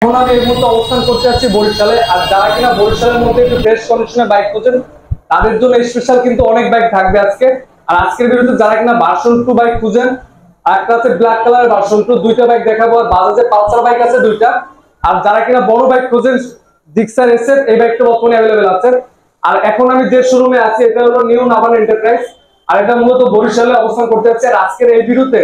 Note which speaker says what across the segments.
Speaker 1: এখন আমি এই মুহূর্তে অবস্থান করতে যাচ্ছি বরিশালে। আর যারা কিনা বরিশালের মধ্যে একটু ফ্রেশ কন্ডিশনে বাইক খুঁজেন তাদের জন্য স্পেশাল কিন্তু অনেক বাইক থাকবে আজকে। আর আজকের ভিডিওতে যারা কিনা ভার্সন 2 বাইক খুঁজেন, একটা আছে ব্ল্যাক কালারের ভার্সন 2, দুইটা বাইক দেখাবো। আর বাজাজে পালসার বাইক আছে দুইটা। আর যারা কিনা বড় বাইক খুঁজেন, জিক্সার এসএফ এই বাইকটা বর্তমানে অ্যাভেলেবেল আছে। আর এখন আমি যে শোরুমে আছি এটা হলো নিউ নাভান এন্টারপ্রাইজ, আর এটা মূলত বরিশালে অবস্থান করতে যাচ্ছে। আর আজকের এই ভিডিওতে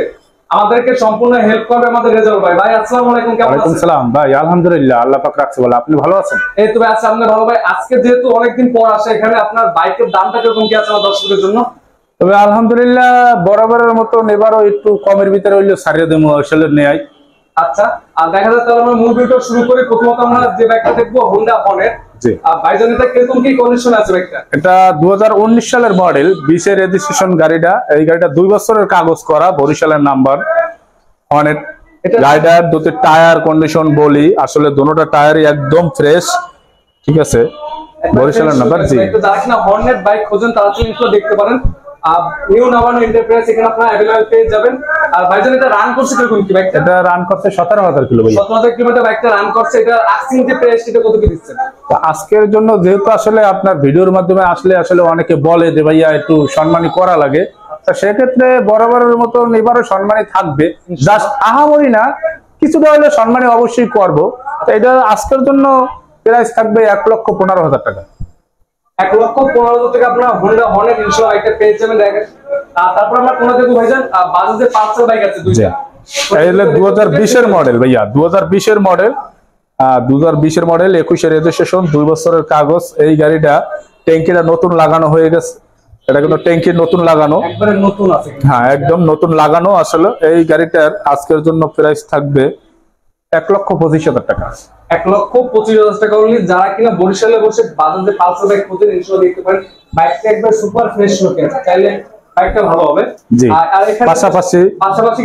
Speaker 1: আমাদেরকে সম্পূর্ণ হেল্প করবে আমাদের রেজাউল ভাই। ভাই আসসালামু আলাইকুম, কেমন আছেন?
Speaker 2: ওয়ালাইকুম সালাম ভাই, আলহামদুলিল্লাহ, আল্লাহ পাক রাখছে বলে। আপনি ভালো আছেন?
Speaker 1: এই তো ভাই আছি, আপনি ভালো? ভাই আজকে যেহেতু অনেকদিন পর আসে এখানে, আপনার বাইকের দামটা কিরকম কি আছে আমার দর্শকদের জন্য?
Speaker 2: তবে আলহামদুলিল্লাহ বরাবরের মতো এবারও একটু কমের ভিতরে হইলো, সারিয়ে দেবো আসলে নেয়।
Speaker 1: আচ্ছা, আর দেখা যাচ্ছে আমরা মূল ভিডিও শুরু করি। প্রথমত আমরা যে বাইকটা দেখবো হোন্ডা হর্নেট।
Speaker 2: জি
Speaker 1: ভাইজান, এটা কিরকম কি কন্ডিশন আছে বাইকটা?
Speaker 2: এটা 2019 সালের মডেল, 20 এর রেজিস্ট্রেশন গাড়িটা। এই গাড়িটা 2 বছরের কাগজ করা, বরিশালের নাম্বার হর্নেট। গাড়িটার দুটো টায়ার কন্ডিশন বলি, আসলে দুটোটা টায়ারই একদম ফ্রেশ, ঠিক আছে, বরিশালের নাম্বার। জি,
Speaker 1: যারা কিনা হর্নেট বাইক খোঁজেন তারা কিন্তু দেখতে পারেন নিউ নাভান এন্টারপ্রাইজ, এখানে আপনারা अवेलेबल পেয়ে যাবেন। আর ভাইজান, এটা রান করছে কিরকম কি বাইকটা?
Speaker 2: এটা রান করছে 17,000 কিলো ভাই।
Speaker 1: 17,000 কিলোমিটার বাইকটা রান করছে। এটা আস্কিং যে প্রাইস এটা কত কি দিচ্ছেন?
Speaker 2: তো আজকের জন্য যেহেতু আসলে আপনার ভিডিওর মাধ্যমে আসলে অনেকে বলে যে ভাইয়া একটু সম্মানী করা লাগে, তা সেক্ষেত্রে বরাবরের মতো এবারও সম্মানী থাকবে। জাস্ট আহামরি না, কিছুটা হলে সম্মানী অবশ্যই করব। তো এটা আজকের জন্য প্রাইস থাকবে 1,15,000 টাকা।
Speaker 1: 1,15,000 টাকা আপনারা হোন্ডা হর্নেট ইনশাআল্লাহ একটা পেয়ে যাবেন। দেখেন, তারপর আমরা কোন দেখবো ভাইজান, বাজাজের পালসার বাইক আছে দুইটা।
Speaker 2: এই হলো 2020 এর মডেল ভাইয়া, 2020 এর মডেল, 2020 এর মডেল, 21 এর রেজিস্ট্রেশন, 2 বছরের কাগজ। এই গাড়িটা ট্যাঙ্কিটা নতুন লাগানো হয়ে গেছে। এটা কিন্তু ট্যাঙ্কি নতুন লাগানো,
Speaker 1: একবারে নতুন আছে।
Speaker 2: হ্যাঁ, একদম নতুন লাগানো। আসলে এই গাড়িটার আজকের জন্য প্রাইস থাকবে 1,25,000 টাকা।
Speaker 1: 1,25,000 টাকা হলে যারা কিনা বরিশালে বসে বাজাজে পালসার বাইক খুঁজেন ইনশাআল্লাহ দেখতে পারেন। বাইকটা একবার সুপার ফ্রেশ লুকে আছে, চাইলে বাইকটা ভালো হবে।
Speaker 2: জি,
Speaker 1: আর এখানে পাশাপাশি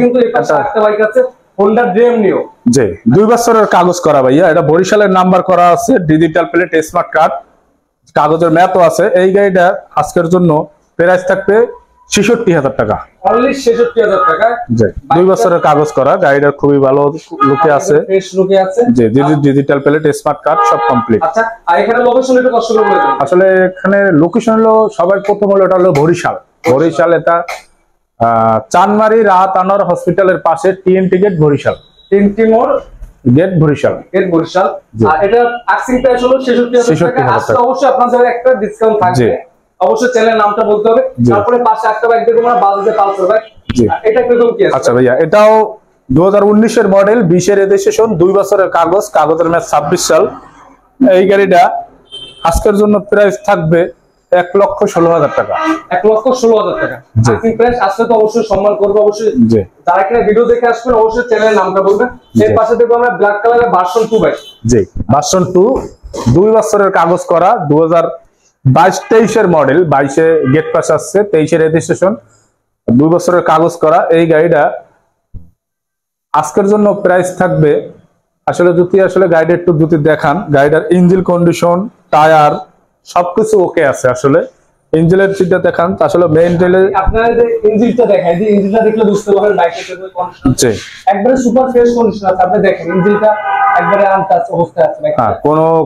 Speaker 1: কিন্তু এই পাশে একটা বাইক আছে হোন্ডা ড্রিম নিও।
Speaker 2: জি, 2 বছরের কাগজ করা ভাইয়া। এটা বরিশালের নাম্বার করা আছে, ডিজিটাল প্লেট, স্মার্ট কার্ড, কাগজের ম্যাপও আছে। এই গাড়িটা আজকের জন্য প্রাইস থাকবে 66,000 টাকা।
Speaker 1: অনলি 66,000 টাকা।
Speaker 2: জি, 2 বছরের কাগজ করা, গাড়িটা খুবই ভালো লুকে আছে,
Speaker 1: ফ্রেশ লুকে আছে।
Speaker 2: জি, ডিজিটাল প্লেট, স্মার্ট কার্ড সব কমপ্লিট।
Speaker 1: আচ্ছা, আর এখানে লোকেশন একটু কষ্ট করে বলে দিন।
Speaker 2: আসলে এখানে লোকেশন হলো, সবার প্রথম হলো এটা হলো বরিশাল। বরিশাল এটা চানমারি রাহাত আনোয়ার হসপিটালের পাশে টিএনটি গেট বরিশাল,
Speaker 1: টিএনটি মোড়
Speaker 2: গেট বরিশাল,
Speaker 1: গেট বরিশাল। আর এটা আস্কিং প্রাইস হলো 66,000 টাকা। আসলে অবশ্যই আপনাদের একটা ডিসকাউন্ট থাকবে, অবশ্যই চ্যানেলের নামটা বলতে হবে। তারপরে পাশে একটা বাইক দেখবো আমরা বাজাজের পালসার বাইক। এটা কিরকম কি আছে?
Speaker 2: আচ্ছা ভাইয়া, এটাও 2019 এর মডেল, 20 এর রেজিস্ট্রেশন, 2 বছরের কাগজ, কাগজের ম্যাচ 26 সাল। এই গাড়িটা আজকের জন্য প্রাইস থাকবে 1,16,000 টাকা।
Speaker 1: 1,16,000 টাকা আস্কিং প্রাইস। আসলে তো অবশ্যই সম্মান করবে, অবশ্যই যারা কিনা ভিডিও দেখে আসবেন অবশ্যই চ্যানেলের নামটা বলবেন। এর পাশে দেখবো আমরা ব্ল্যাক কালারের ভার্সন 2 বাইক।
Speaker 2: জি, ভার্সন 2, 2 বছরের কাগজ করা, 2022-23 এর মডেল, 22 এ গেট পাস আসছে, 23 এর রেজিস্ট্রেশন, 2 বছরের কাগজ করা। এই গাড়িটা আজকের জন্য প্রাইস থাকবে, আসলে আসলে গাড়িটা একটু দেখান, গাড়িটার ইঞ্জিন কন্ডিশন, টায়ার সবকিছু ওকে আছে। আসলে ইঞ্জিনের চিটটা দেখান, আসলে মেইন রেলে
Speaker 1: আপনারা যে ইঞ্জিনটা দেখাই, যে ইঞ্জিনটা দেখলে বুঝতে পারবেন বাইকের কন্ডিশন। জি, একবারে সুপার ফ্রেশ কন্ডিশন আছে। আপনি দেখেন ইঞ্জিনটা একবারে আনটাচ অবস্থায় আছে।
Speaker 2: হ্যাঁ,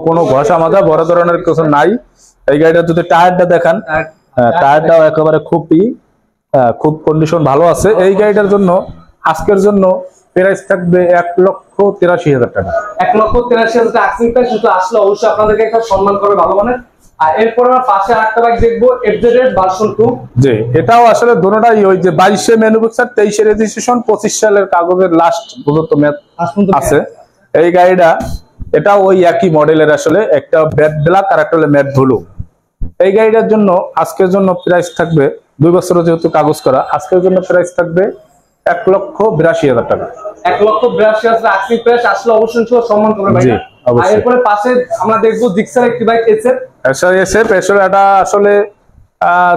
Speaker 2: কোনো ঘষা মাজা বড় ধরনের কিছু নাই। এই গাড়িটা যদি টায়ারটা দেখান, টায়ারটাও একেবারে খুব কন্ডিশন ভালো আছে। এই গাড়িটার জন্য আজকের জন্য প্রাইস থাকবে 1,83,000 টাকা।
Speaker 1: 1,83,000 টাকা আস্কিং প্রাইস। শুধু আসলে অবশ্যই আপনাদেরকে একটা সম্মান করবে ভালো মানের। আর এরপর আমরা পাশে আরেকটা বাইক দেখবো এফজেড ভার্সন 2।
Speaker 2: জি, এটাও আসলে দুটোটাই ওই যে 22 এ ম্যানুফ্যাকচার, 23 এর রেজিস্ট্রেশন, 25 সালের কাগজের লাস্ট পর্যন্ত মেয়াদ আছে। এই গাড়িটা এটা ওই একই মডেলের, আসলে একটা ম্যাট ব্ল্যাক আর একটা হলো ম্যাট ব্লু। এই গাড়িটার জন্য আজকের জন্য প্রাইস থাকবে, 2 বছরের যেহেতু কাগজ করা, আজকের জন্য প্রাইস থাকবে 1,82,000 টাকা।
Speaker 1: 1,82,000 আস্কিং প্রাইস। আসলে অবশ্যই সম্মান করবে ভাই। আর এরপরে পাশে আমরা দেখবো জিক্সার একটি বাইক এসএফ।
Speaker 2: এটা আসলে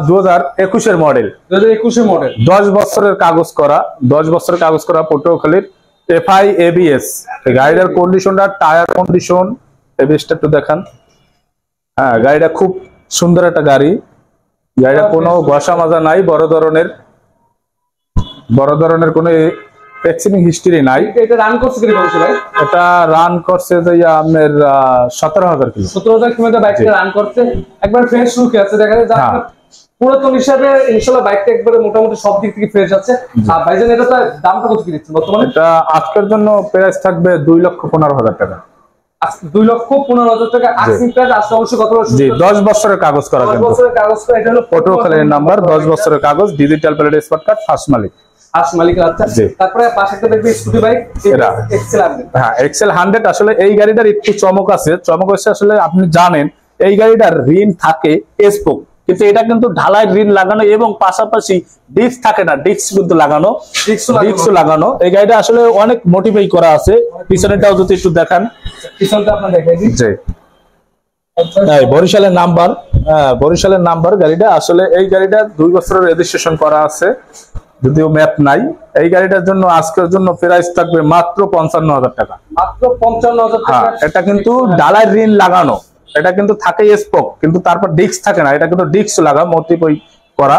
Speaker 2: 2021 এর মডেল,
Speaker 1: 2021 এর মডেল,
Speaker 2: 10 বছরের কাগজ করা, 10 বছরের কাগজ করা, পটুয়াখালীর এফআই এবিএস। গাড়িটার কন্ডিশনটা, টায়ার কন্ডিশন, এবিএসটা একটু দেখান। হ্যাঁ, গাড়িটা খুব সুন্দর একটা গাড়ি। গাড়িটা কোনো ঘষা মাজা নাই, বড় ধরনের কোনো এক্সিডিং হিস্ট্রি নাই।
Speaker 1: এটা রান করছে কি বলছে ভাই?
Speaker 2: এটা রান করছে যে আপনার 17,000 কিলো।
Speaker 1: 17,000 কিলোমিটার বাইকটা রান করছে, একবার ফ্রেশ লুকে আছে, দেখা যায় যারা পুরাতন হিসাবে ইনশাআল্লাহ বাইকটা একবারে মোটামুটি সব দিক থেকে ফ্রেশ আছে। আর ভাইজান এটা তো দামটা কত কি দিচ্ছেন বর্তমানে?
Speaker 2: এটা আজকের জন্য প্রাইস থাকবে 2,15,000 টাকা।
Speaker 1: 2,15,000 টাকা আস্কিং প্রাইস। আজকে অবশ্যই কত বছর?
Speaker 2: জি 10 বছরের কাগজ করা।
Speaker 1: 10 বছরের কাগজ করা। এটা হলো
Speaker 2: পটুয়াখালীর নাম্বার, 10 বছরের কাগজ, digital plate, smart card, first মালিক।
Speaker 1: মালিক। আচ্ছা, তারপরে পাশে একটা দেখবে স্কুটি বাইক,
Speaker 2: এটা
Speaker 1: এক্সেল 100।
Speaker 2: হ্যাঁ এক্সেল 100। আসলে এই গাড়িটার একটু চমক আছে। চমক হচ্ছে আসলে আপনি জানেন এই গাড়িটার রিন থাকে স্পোক, কিন্তু এটা কিন্তু ঢালাই রিন লাগানো এবং পাশাপাশি ডিস্ক থাকে না, ডিস্ক কিন্তু লাগানো, ডিস্ক লাগানো। এই গাড়িটা আসলে অনেক মডিফাই করা আছে। পিছনেটাও যদি একটু দেখান,
Speaker 1: পিছনটা আপনারা দেখাই দিন।
Speaker 2: জি বরিশালের নাম্বার, বরিশালের নাম্বার গাড়িটা। আসলে এই গাড়িটা 2 বছরের রেজিস্ট্রেশন করা আছে, যদিও ম্যাপ নাই। এই গাড়িটার জন্য আজকের জন্য প্রাইস থাকবে মাত্র 55,000 টাকা।
Speaker 1: মাত্র 55,000 টাকা।
Speaker 2: এটা কিন্তু ডালাই রিন লাগানো, এটা কিন্তু থাকে স্পোক, কিন্তু তারপর ডিস্ক থাকে না। এটা কিন্তু ডিস্ক লাগা মডিফাই করা।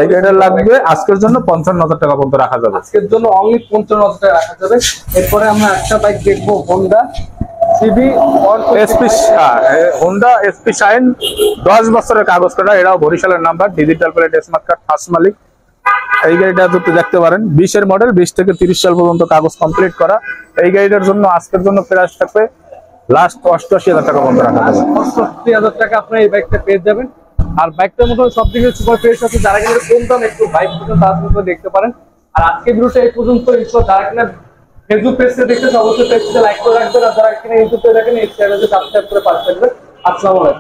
Speaker 2: এই গাড়িটা লাগবে আজকের জন্য 55,000 টাকা পর্যন্ত রাখা যাবে।
Speaker 1: আজকের জন্য অনলি 55,000 টাকা রাখা যাবে। এরপরে আমরা একটা বাইক দেখবো, Honda CB
Speaker 2: SP, Honda SP Shine, 10 বছরের কাগজ করা। এটাও বরিশালের number, digital plate, smart card, first মালিক। এই গাড়িটা যদি দেখতে পারেন 20-এর মডেল, 20 থেকে 30 সাল পর্যন্ত কাগজ কমপ্লিট করা। এই গাড়িটার জন্য আজকের জন্য প্রাইস থাকবে লাস্ট 88,000 টাকা পর্যন্ত রাখা যাবে।
Speaker 1: 88,000 টাকা আপনি এই বাইকটা পেয়ে যাবেন। আর বাইকটার মতো সব দিকে সুপার ফ্রেশ আছে। যারা কিনা কম দাম একটু বাইক তারা কিন্তু দেখতে পারেন। আর আজকে ভিডিওটা এই পর্যন্ত। যারা কিনা ফেসবুক পেজে দেখতে অবশ্যই পেজটা লাইক করে রাখবেন। আর যারা কিনা ইউটিউবে দেখেন এই চ্যানেলটা সাবস্ক্রাইব করে পাশে থাকবেন। আসসালামু আলাইকুম।